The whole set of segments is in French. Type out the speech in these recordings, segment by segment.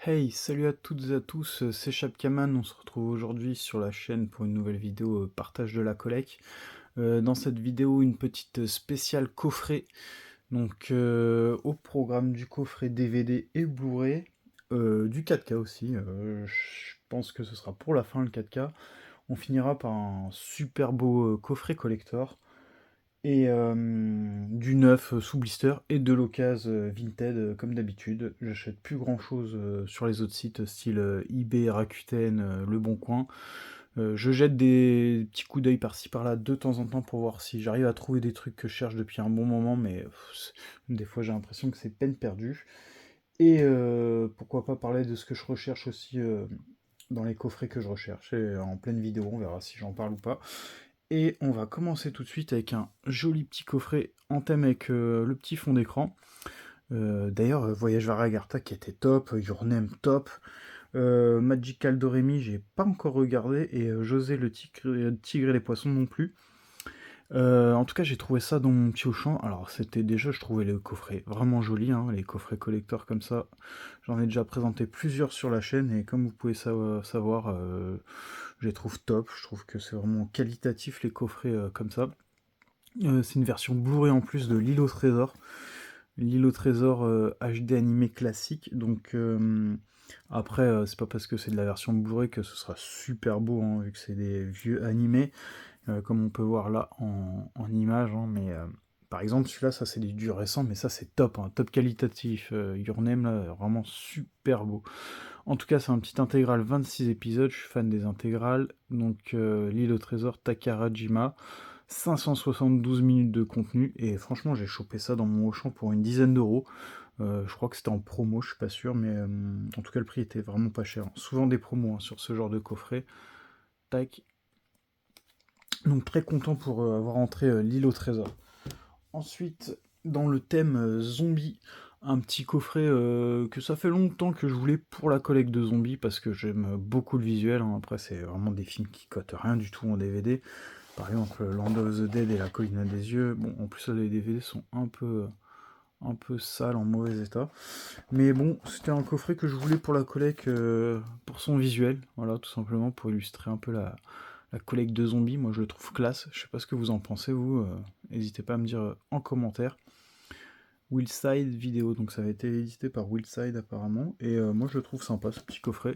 Hey, salut à toutes et à tous, c'est Chapkaman, on se retrouve aujourd'hui sur la chaîne pour une nouvelle vidéo partage de la collecte. Dans cette vidéo, une petite spéciale coffret, donc au programme du coffret DVD et Blu-ray, du 4K aussi, je pense que ce sera pour la fin le 4K. On finira par un super beau coffret collector et du neuf sous blister et de l'occasion Vinted comme d'habitude. J'achète plus grand chose sur les autres sites style eBay, Rakuten, Le Bon Coin. Je jette des petits coups d'œil par-ci par-là de temps en temps pour voir si j'arrive à trouver des trucs que je cherche depuis un bon moment, mais des fois j'ai l'impression que c'est peine perdue. Et pourquoi pas parler de ce que je recherche aussi dans les coffrets que je recherche. Et en pleine vidéo, on verra si j'en parle ou pas. Et on va commencer tout de suite avec un joli petit coffret en thème avec le petit fond d'écran. D'ailleurs, Voyage vers Agartha qui était top, Your Name top, Magical Doremi j'ai pas encore regardé, et José le tigre et les poissons non plus. En tout cas, j'ai trouvé ça dans mon petit Auchan. Alors, c'était déjà, je trouvais les coffrets vraiment jolis, hein, les coffrets collector comme ça. J'en ai déjà présenté plusieurs sur la chaîne, et comme vous pouvez savoir, je les trouve top. Je trouve que c'est vraiment qualitatif les coffrets comme ça. C'est une version Blu-ray en plus de L'île au trésor. L'île au trésor HD animé classique. Donc après, c'est pas parce que c'est de la version Blu-ray que ce sera super beau, hein, vu que c'est des vieux animés, comme on peut voir là en image. Hein, mais par exemple, celui-là, ça c'est du récent, mais ça c'est top, hein, top qualitatif. Your Name, là, vraiment super beau. En tout cas, c'est un petit intégral 26 épisodes. Je suis fan des intégrales. Donc, L'île au trésor Takarajima. 572 minutes de contenu, et franchement j'ai chopé ça dans mon Auchan pour une dizaine d'euros. Je crois que c'était en promo, je suis pas sûr, mais en tout cas le prix était vraiment pas cher. Souvent des promos hein, sur ce genre de coffret. Tac. Donc très content pour avoir entré l'île au trésor. Ensuite, dans le thème zombie, un petit coffret que ça fait longtemps que je voulais pour la collecte de zombies, parce que j'aime beaucoup le visuel, hein. Après c'est vraiment des films qui cotent rien du tout en DVD. Par exemple, Land of the Dead et La Colline des Yeux. Bon, en plus, les DVD sont un peu sales, en mauvais état. Mais bon, c'était un coffret que je voulais pour la collecte, pour son visuel. Voilà, tout simplement pour illustrer un peu la collecte de zombies. Moi, je le trouve classe. Je sais pas ce que vous en pensez, vous. N'hésitez pas à me dire en commentaire. Willside vidéo, donc ça avait été édité par Willside apparemment, et moi je le trouve sympa ce petit coffret.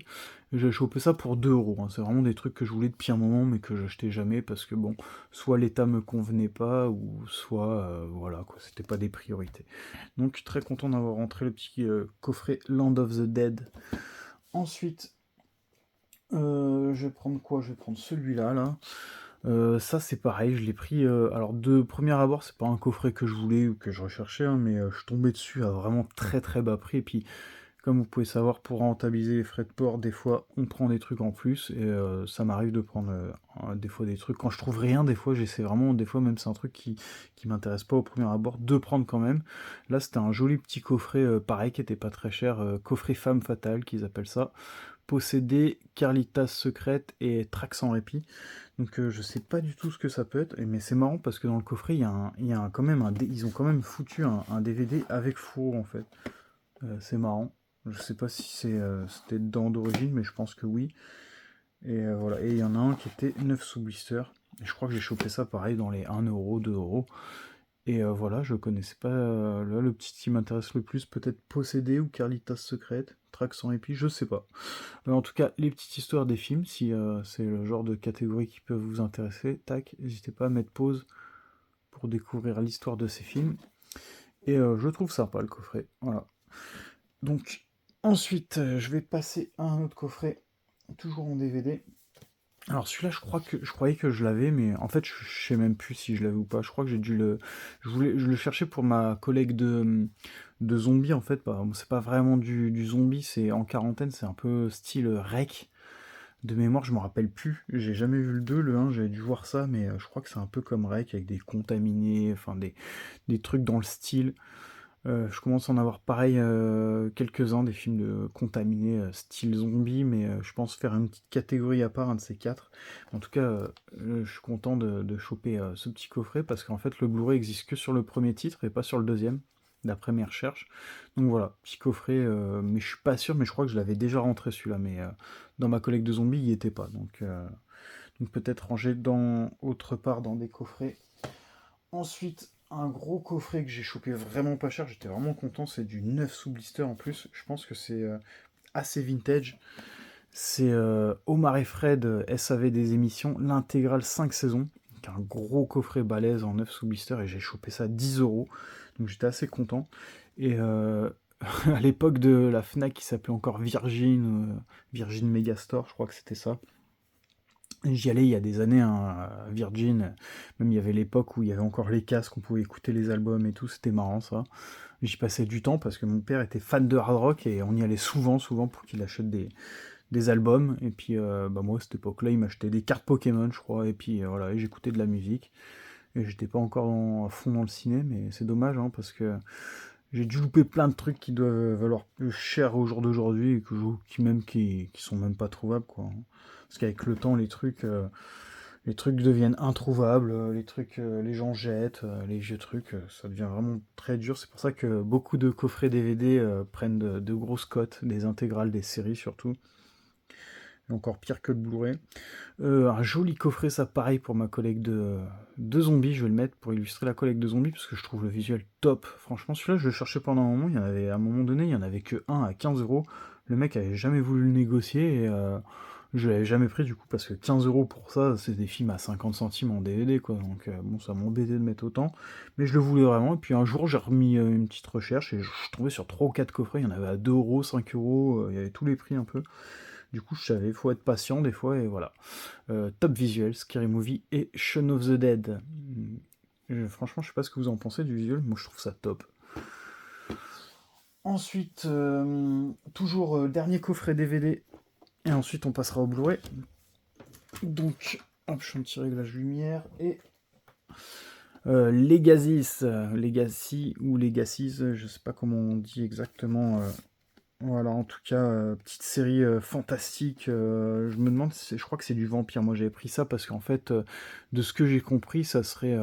J'ai chopé ça pour 2 euros, hein. C'est vraiment des trucs que je voulais depuis un moment mais que j'achetais jamais parce que bon, soit l'état me convenait pas, ou soit voilà quoi, c'était pas des priorités. Donc très content d'avoir rentré le petit coffret Land of the Dead. Ensuite, je vais prendre quoi? Je vais prendre celui-là là. Ça c'est pareil, je l'ai pris. Alors de premier abord, c'est pas un coffret que je voulais ou que je recherchais, hein, mais je suis tombé dessus à vraiment très très bas prix. Et puis, comme vous pouvez savoir, pour rentabiliser les frais de port, des fois on prend des trucs en plus. Et ça m'arrive de prendre des fois des trucs. Quand je trouve rien, des fois j'essaie vraiment, des fois même c'est un truc qui m'intéresse pas au premier abord, de prendre quand même. Là c'était un joli petit coffret, pareil, qui était pas très cher. Coffret femme fatale qu'ils appellent ça. Posséder, Carlitas secrète et Track sans répit. Donc je sais pas du tout ce que ça peut être, mais c'est marrant parce que dans le coffret quand même ils ont quand même foutu un DVD avec fourreau en fait. C'est marrant. Je sais pas si c'était dedans d'origine, mais je pense que oui. Et voilà. Et il y en a un qui était 9 sous blister. Et je crois que j'ai chopé ça pareil dans les 1 euro, 2 euros. Et voilà, je connaissais pas. Là, le petit qui m'intéresse le plus, peut-être Possédé ou Carlitas secrète, Track sans répit, je sais pas. En tout cas, les petites histoires des films, si c'est le genre de catégorie qui peut vous intéresser, tac, n'hésitez pas à mettre pause pour découvrir l'histoire de ces films. Et je trouve sympa le coffret. Voilà. Donc, ensuite, je vais passer à un autre coffret, toujours en DVD. Alors celui-là, je croyais que je l'avais, mais en fait, je sais même plus si je l'avais ou pas. Je crois que j'ai dû le, je le cherchais pour ma collègue de zombies en fait. Bah, c'est pas vraiment du zombie, c'est en quarantaine, c'est un peu style rec. De mémoire, je me rappelle plus. J'ai jamais vu le 2, le 1, j'avais dû voir ça, mais je crois que c'est un peu comme rec avec des contaminés, enfin des trucs dans le style. Je commence à en avoir pareil quelques-uns, des films de contaminés style zombie, mais je pense faire une petite catégorie à part, un de ces quatre. En tout cas, je suis content de choper ce petit coffret parce qu'en fait le Blu-ray existe que sur le premier titre et pas sur le deuxième. d'après mes recherches. Donc voilà, petit coffret, mais je suis pas sûr, mais je crois que je l'avais déjà rentré celui-là, mais dans ma collecte de zombies, il n'y était pas. Donc peut-être rangé dans autre part dans des coffrets. Ensuite, un gros coffret que j'ai chopé vraiment pas cher, j'étais vraiment content, c'est du 9 sous blister en plus. Je pense que c'est assez vintage. C'est Omar et Fred, SAV des émissions, l'intégrale 5 saisons. Donc un gros coffret balèze en 9 sous blister et j'ai chopé ça à 10 €. Donc j'étais assez content. Et à l'époque de la Fnac qui s'appelait encore Virgin, Virgin Megastore, je crois que c'était ça. J'y allais il y a des années, hein, à Virgin, même il y avait l'époque où il y avait encore les casques, on pouvait écouter les albums et tout, c'était marrant ça. J'y passais du temps parce que mon père était fan de hard rock et on y allait souvent pour qu'il achète des albums. Et puis bah moi à cette époque-là, il m'achetait des cartes Pokémon, je crois, et puis voilà, et j'écoutais de la musique. Et j'étais pas encore à fond dans le ciné, mais c'est dommage, hein, parce que j'ai dû louper plein de trucs qui doivent valoir plus cher au jour d'aujourd'hui et qui sont même pas trouvables, quoi. Parce qu'avec le temps, les trucs deviennent introuvables, les gens jettent, les vieux trucs, ça devient vraiment très dur. C'est pour ça que beaucoup de coffrets DVD prennent de grosses cotes, des intégrales, des séries surtout. Et encore pire que le Blu-ray. Un joli coffret, ça pareil pour ma collecte de zombies, je vais le mettre pour illustrer la collecte de zombies, parce que je trouve le visuel top. Franchement, celui-là, je le cherchais pendant un moment, il y en avait, à un moment donné, il y en avait que un à 15 €. Le mec avait jamais voulu le négocier, et je l'avais jamais pris du coup, parce que 15 € pour ça, c'est des films à 50 centimes en DVD, quoi. Donc bon, ça m'embêtait de mettre autant, mais je le voulais vraiment. Et puis un jour, j'ai remis une petite recherche, et je suis tombé sur 3 ou 4 coffrets, il y en avait à 2 €, 5 €, il y avait tous les prix un peu. Du coup, je savais, il faut être patient des fois, et voilà. Top visuel, Scary Movie et Shaun of the Dead. Franchement, je sais pas ce que vous en pensez du visuel, moi je trouve ça top. Ensuite, toujours dernier coffret DVD, et ensuite on passera au Blu-ray. Donc, hop, je fais un petit réglage lumière, et Legacy ou Legacies, je sais pas comment on dit exactement. Voilà, en tout cas, petite série fantastique. Je me demande, je crois que c'est du vampire. Moi, j'avais pris ça parce qu'en fait, de ce que j'ai compris, ça serait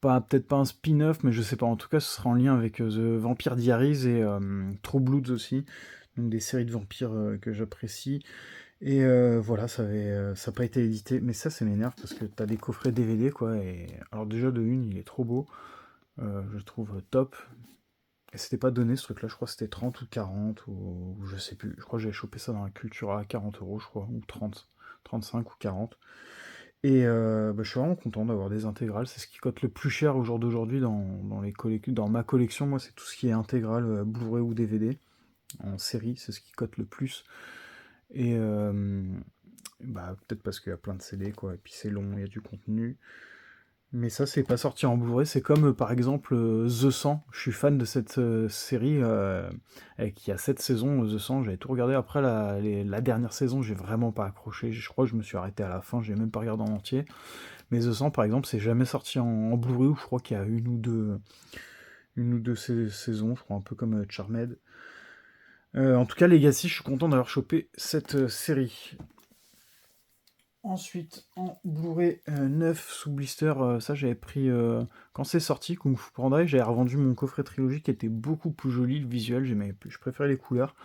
peut-être pas un spin-off, mais je sais pas. En tout cas, ce serait en lien avec The Vampire Diaries et True Bloods aussi. Donc des séries de vampires que j'apprécie. Et voilà, ça n'a pas été édité. Mais ça m'énerve parce que t'as des coffrets DVD, quoi. Et alors déjà, de une, il est trop beau. Je trouve top. Et c'était pas donné ce truc-là, je crois que c'était 30 ou 40, ou je sais plus. Je crois que j'avais chopé ça dans la culture à 40 €, je crois, ou 30, 35 ou 40. Et bah, je suis vraiment content d'avoir des intégrales. C'est ce qui cote le plus cher au jour d'aujourd'hui dans ma collection. Moi, c'est tout ce qui est intégral, Blu-ray ou DVD. En série, c'est ce qui cote le plus. Et bah, peut-être parce qu'il y a plein de CD, quoi. Et puis c'est long, il y a du contenu. Mais ça, c'est pas sorti en Blu-ray. C'est comme par exemple The 100. Je suis fan de cette série qui a 7 saisons. The 100, j'avais tout regardé. Après la dernière saison, j'ai vraiment pas accroché. Je crois que je me suis arrêté à la fin. J'ai même pas regardé en entier. Mais The 100, par exemple, c'est jamais sorti en Blu-ray. Ou je crois qu'il y a une ou deux saisons. Je crois un peu comme Charmed. En tout cas, Legacy, je suis content d'avoir chopé cette série. Ensuite, en Blu-ray 9 sous blister, ça j'avais pris quand c'est sorti, Kung Fu Panda, et j'avais revendu mon coffret trilogie qui était beaucoup plus joli, le visuel, je préférais les couleurs.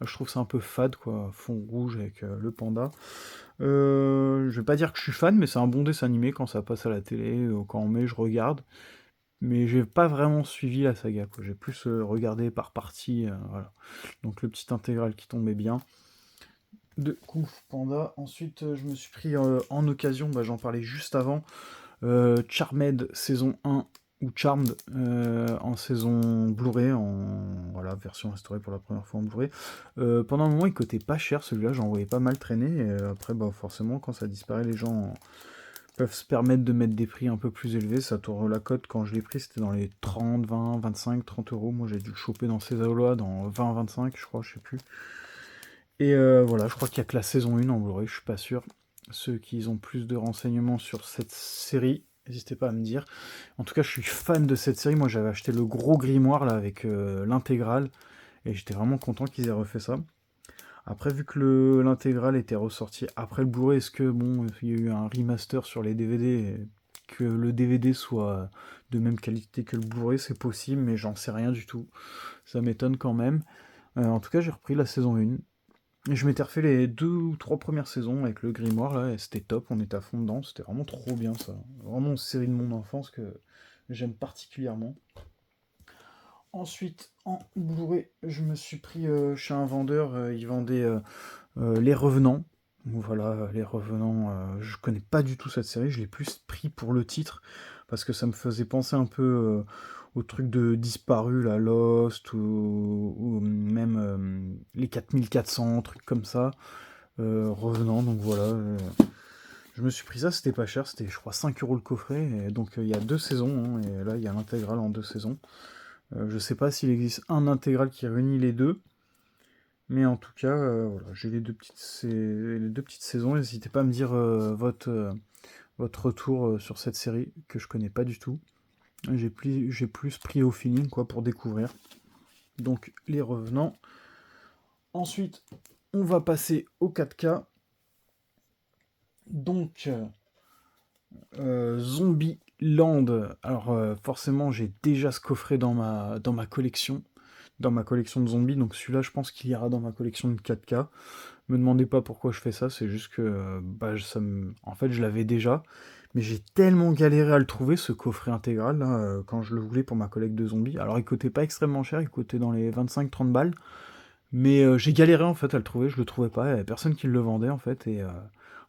Je trouve ça un peu fade, quoi, fond rouge avec le panda. Je vais pas dire que je suis fan, mais c'est un bon dessin animé quand ça passe à la télé, quand on met, je regarde. Mais j'ai pas vraiment suivi la saga, quoi. J'ai plus regardé par partie, voilà. Donc le petit intégral qui tombait bien de Kung Fu Panda. Ensuite, je me suis pris en occasion, bah, j'en parlais juste avant, Charmed saison 1 ou Charmed en saison Blu-ray, en voilà, version restaurée pour la première fois en Blu-ray. Pendant un moment, il coûtait pas cher celui-là, j'en voyais pas mal traîner. Et après, bah, forcément, quand ça disparaît, les gens peuvent se permettre de mettre des prix un peu plus élevés. Ça tourne la cote, quand je l'ai pris, c'était dans les 30, 20, 25, 30 €. Moi, j'ai dû le choper dans ces eaux-là, dans 20, 25, je crois, je sais plus. Et voilà, je crois qu'il n'y a que la saison 1 en Blu-ray, je suis pas sûr. Ceux qui ont plus de renseignements sur cette série, n'hésitez pas à me dire. En tout cas, je suis fan de cette série. Moi, j'avais acheté le gros grimoire là avec l'intégrale, et j'étais vraiment content qu'ils aient refait ça. Après, vu que l'intégrale était ressorti après le Blu-ray, est-ce que bon, il y a eu un remaster sur les DVD que le DVD soit de même qualité que le Blu-ray, c'est possible, mais j'en sais rien du tout. Ça m'étonne quand même. En tout cas, j'ai repris la saison 1. Et je m'étais refait les 2 ou 3 premières saisons avec le Grimoire, là, et c'était top, on était à fond dedans, c'était vraiment trop bien ça. Vraiment une série de mon enfance que j'aime particulièrement. Ensuite, en Blu-ray, je me suis pris chez un vendeur, il vendait Les Revenants. Donc voilà, Les Revenants, je connais pas du tout cette série, je l'ai plus pris pour le titre, parce que ça me faisait penser un peu au truc de disparu, la Lost, ou même les 4400, trucs comme ça. Revenants, donc voilà. Je me suis pris ça, c'était pas cher, c'était je crois 5 euros le coffret, et donc il y a 2 saisons, hein, et là il y a l'intégrale en 2 saisons. Je sais pas s'il existe un intégral qui réunit les deux, mais en tout cas, voilà, j'ai les deux petites saisons. N'hésitez pas à me dire votre retour sur cette série que je connais pas du tout. J'ai plus pris au feeling quoi pour découvrir. Donc les revenants. Ensuite, on va passer au 4K. Donc Zombieland. Alors forcément, j'ai déjà ce coffret dans ma collection. Dans ma collection de zombies, donc celui-là je pense qu'il ira dans ma collection de 4K. Me demandez pas pourquoi je fais ça, c'est juste que en fait je l'avais déjà, mais j'ai tellement galéré à le trouver ce coffret intégral là, quand je le voulais pour ma collecte de zombies. Alors il coûtait pas extrêmement cher, il coûtait dans les 25-30 balles, mais j'ai galéré en fait à le trouver, je le trouvais pas, il y avait personne qui le vendait en fait, et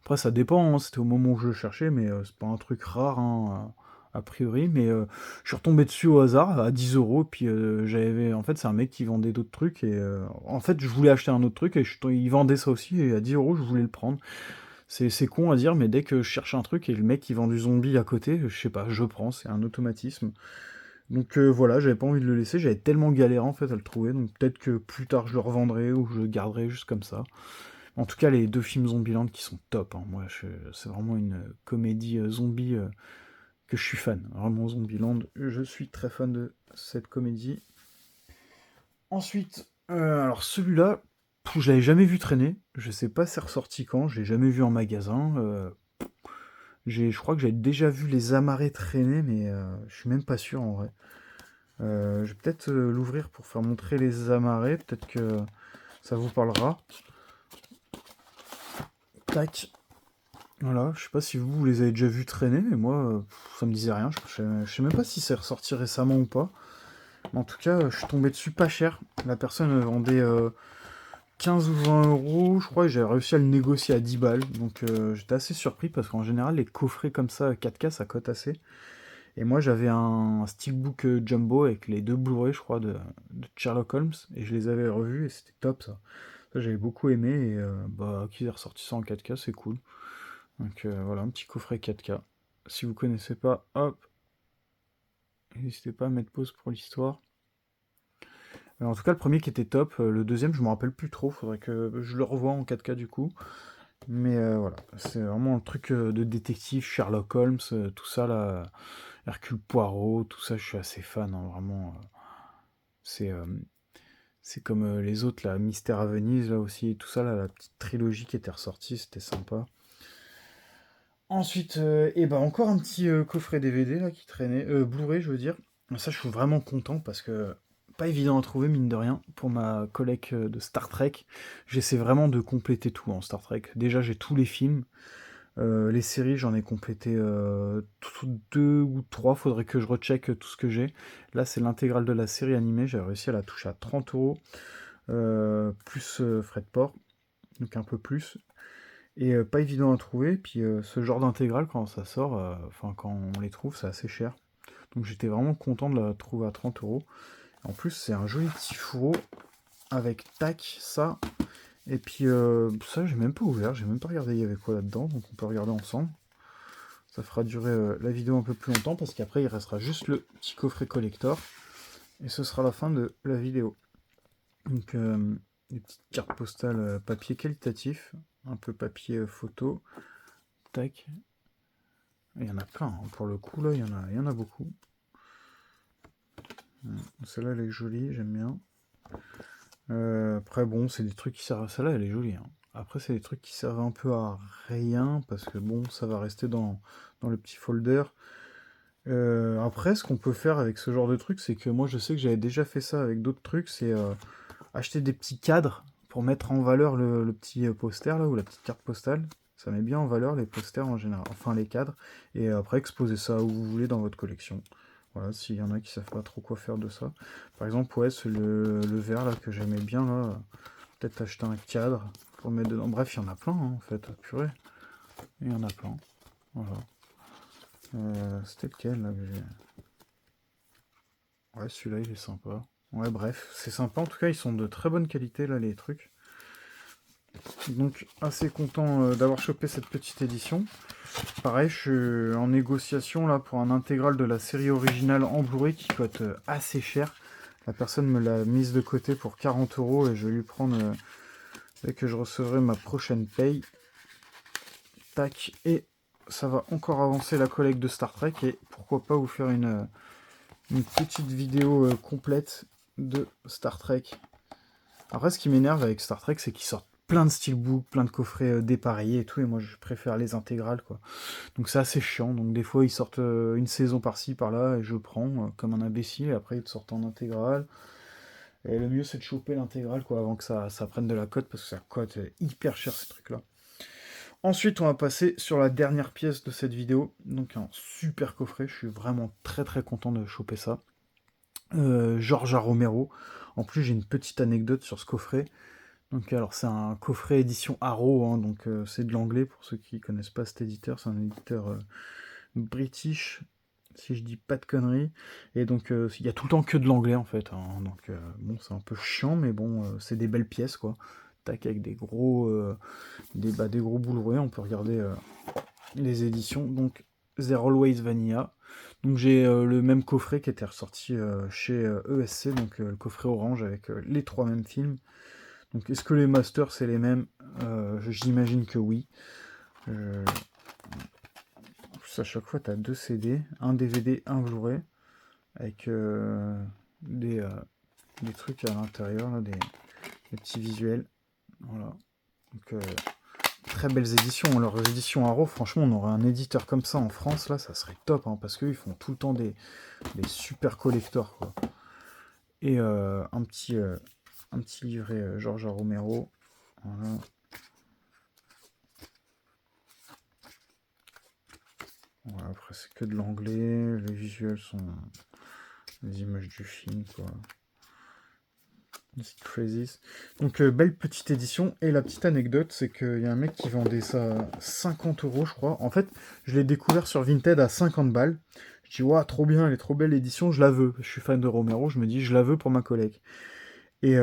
après ça dépend, hein, c'était au moment où je le cherchais, mais c'est pas un truc rare, hein, a priori, mais je suis retombé dessus au hasard à 10 euros, puis en fait c'est un mec qui vendait d'autres trucs, et en fait je voulais acheter un autre truc, et il vendait ça aussi, et à 10 euros je voulais le prendre. C'est con à dire, mais dès que je cherche un truc et le mec qui vend du zombie à côté, je sais pas, je prends, c'est un automatisme. Donc voilà, j'avais pas envie de le laisser, j'avais tellement galéré en fait à le trouver, donc peut-être que plus tard je le revendrai ou je le garderai juste comme ça. En tout cas, les deux films Zombieland qui sont top, hein. Moi, c'est vraiment une comédie zombie que je suis fan. Vraiment, Zombieland, je suis très fan de cette comédie. Ensuite, alors celui-là, je l'avais jamais vu traîner. Je sais pas c'est ressorti quand, je l'ai jamais vu en magasin. Je crois que j'avais déjà vu les amarrés traîner, mais je suis même pas sûr en vrai. Je vais peut-être l'ouvrir pour faire montrer les amarrés, peut-être que ça vous parlera. Tac. Voilà, je sais pas si vous les avez déjà vus traîner, mais moi, ça me disait rien. Je sais même pas si c'est ressorti récemment ou pas. Mais en tout cas, je suis tombé dessus pas cher. La personne vendait 15 ou 20 euros, je crois, et j'ai réussi à le négocier à 10 balles. Donc j'étais assez surpris parce qu'en général, les coffrets comme ça, 4K, ça cote assez. Et moi, j'avais un steelbook jumbo avec les deux Blu-ray, je crois, de Sherlock Holmes, et je les avais revus et c'était top ça. Ça, j'avais beaucoup aimé, et bah, qu'ils aient ressorti ça en 4K, c'est cool. Donc voilà, un petit coffret 4K. Si vous connaissez pas, hop, n'hésitez pas à mettre pause pour l'histoire. En tout cas, le premier qui était top, le deuxième, je me rappelle plus trop, faudrait que je le revoie en 4K du coup. Mais voilà, c'est vraiment un truc de détective, Sherlock Holmes, tout ça là, Hercule Poirot, tout ça, je suis assez fan, hein, vraiment. C'est euh, c'est comme les autres, là, Mystère à Venise, là aussi, tout ça, là, la petite trilogie qui était ressortie, c'était sympa. Ensuite, et ben encore un petit coffret DVD là qui traînait, Blu-ray je veux dire. Ça je suis vraiment content parce que pas évident à trouver mine de rien pour ma collecte de Star Trek. J'essaie vraiment de compléter tout en Star Trek. Déjà j'ai tous les films, les séries j'en ai complété 2 ou 3. Faudrait que je recheck tout ce que j'ai. Là c'est l'intégrale de la série animée, j'ai réussi à la toucher à 30 euros, plus frais de port, donc un peu plus. Et pas évident à trouver, puis ce genre d'intégrale quand ça sort, enfin quand on les trouve, c'est assez cher. Donc j'étais vraiment content de la trouver à 30 euros. En plus, c'est un joli petit fourreau avec tac, ça. Et puis ça, j'ai même pas ouvert, j'ai même pas regardé il y avait quoi là-dedans, donc on peut regarder ensemble. Ça fera durer la vidéo un peu plus longtemps parce qu'après il restera juste le petit coffret collector. Et ce sera la fin de la vidéo. Donc des petites cartes postales papier qualitatif, un peu papier photo. Tac. Il y en a plein, hein. Pour le coup là, il y en a beaucoup. Celle-là elle est jolie, j'aime bien. Après bon, c'est des trucs qui servent. Celle-là elle est jolie, hein. Après, c'est des trucs qui servent un peu à rien, parce que bon, ça va rester dans le petit folder. Après, ce qu'on peut faire avec ce genre de truc, c'est que moi, je sais que j'avais déjà fait ça avec d'autres trucs, c'est acheter des petits cadres pour mettre en valeur le petit poster, là, ou la petite carte postale. Ça met bien en valeur les posters en général, enfin les cadres, et après exposer ça où vous voulez dans votre collection. Voilà, s'il y en a qui savent pas trop quoi faire de ça. Par exemple, ouais, c'est le vert là que j'aimais bien là. Peut-être acheter un cadre pour le mettre dedans. Bref, il y en a plein hein, en fait, purée. Il y en a plein. Voilà. C'était lequel là que j'ai. Ouais, celui-là il est sympa. Ouais, bref, c'est sympa. En tout cas, ils sont de très bonne qualité là, les trucs. Donc, assez content d'avoir chopé cette petite édition. Pareil, je suis en négociation là pour un intégral de la série originale en Blu-ray qui coûte assez cher. La personne me l'a mise de côté pour 40 € et je vais lui prendre dès que je recevrai ma prochaine paye. Tac, et ça va encore avancer la collecte de Star Trek et pourquoi pas vous faire une petite vidéo complète de Star Trek. Après, ce qui m'énerve avec Star Trek, c'est qu'ils sortent plein de steelbooks, plein de coffrets dépareillés et tout, et moi je préfère les intégrales, quoi. Donc c'est assez chiant, donc des fois ils sortent une saison par-ci, par-là, et je prends comme un imbécile, et après ils te sortent en intégrale. Et le mieux c'est de choper l'intégrale, quoi, avant que ça prenne de la cote, parce que ça cote hyper cher ces trucs-là. Ensuite, on va passer sur la dernière pièce de cette vidéo, donc un super coffret, je suis vraiment très très content de choper ça. George A. Romero. En plus, j'ai une petite anecdote sur ce coffret. Donc, alors, c'est un coffret édition Arrow, hein, donc c'est de l'anglais pour ceux qui connaissent pas cet éditeur. C'est un éditeur british, si je dis pas de conneries. Et donc, il y a tout le temps que de l'anglais en fait. Hein, donc, bon, c'est un peu chiant, mais bon, c'est des belles pièces quoi. Tac, avec des gros, des gros Blu-ray. On peut regarder les éditions. Donc, They're Always Vanilla. Donc j'ai le même coffret qui était ressorti chez ESC, donc le coffret orange avec les 3 mêmes films. Donc est-ce que les masters c'est les mêmes? J'imagine que oui. En plus à chaque fois tu as 2 CD, un DVD, un Blu-ray, avec des trucs à l'intérieur, là, des petits visuels. Voilà. Donc très belles éditions. Leurs éditions Arrow, franchement, on aurait un éditeur comme ça en France, là, ça serait top, hein, parce qu'ils font tout le temps des super collectors, quoi. Et un petit livret George A. Romero. Voilà. Voilà, après, c'est que de l'anglais. Les visuels sont les images du film, quoi. C'est crazy. Donc, belle petite édition. Et la petite anecdote, c'est qu'il y a un mec qui vendait ça 50 €, je crois. En fait, je l'ai découvert sur Vinted à 50 balles. Je dis, waouh, trop bien, elle est trop belle l'édition, je la veux. Je suis fan de Romero, je me dis, je la veux pour ma collègue. Et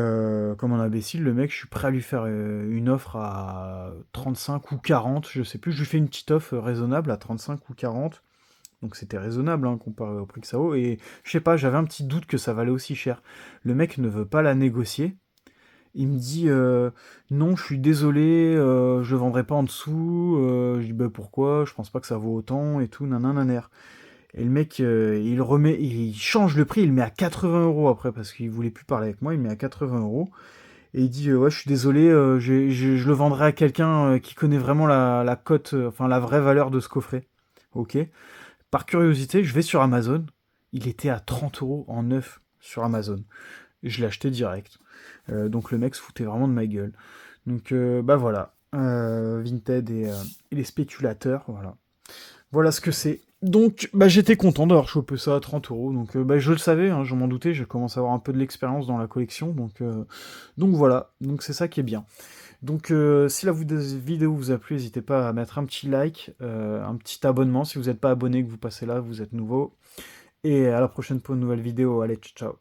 comme un imbécile, le mec, je suis prêt à lui faire une offre à 35 ou 40, je sais plus. Je lui fais une petite offre raisonnable à 35 ou 40. Donc c'était raisonnable hein, comparé au prix que ça vaut. Et je sais pas, j'avais un petit doute que ça valait aussi cher. Le mec ne veut pas la négocier. Il me dit non, je suis désolé, je le vendrai pas en dessous. Je dis bah pourquoi, je pense pas que ça vaut autant et tout, nanananer. Et le mec, il change le prix, il le met à 80 € après, parce qu'il voulait plus parler avec moi, il le met à 80 €. Et il dit, ouais, je suis désolé, je le vendrai à quelqu'un qui connaît vraiment la cote, enfin la vraie valeur de ce coffret. Ok. Par curiosité, je vais sur Amazon. Il était à 30 € en neuf sur Amazon. Et je l'ai acheté direct. Donc le mec se foutait vraiment de ma gueule. Donc bah voilà. Vinted et les spéculateurs, voilà. Voilà ce que c'est. Donc, bah, j'étais content d'avoir chopé ça à 30 €. Donc, bah, je le savais, hein, je m'en doutais, je commence à avoir un peu de l'expérience dans la collection. Donc voilà. Donc, c'est ça qui est bien. Donc, si la vidéo vous a plu, n'hésitez pas à mettre un petit like, un petit abonnement. Si vous n'êtes pas abonné, que vous passez là, vous êtes nouveau. Et à la prochaine pour une nouvelle vidéo. Allez, ciao, ciao.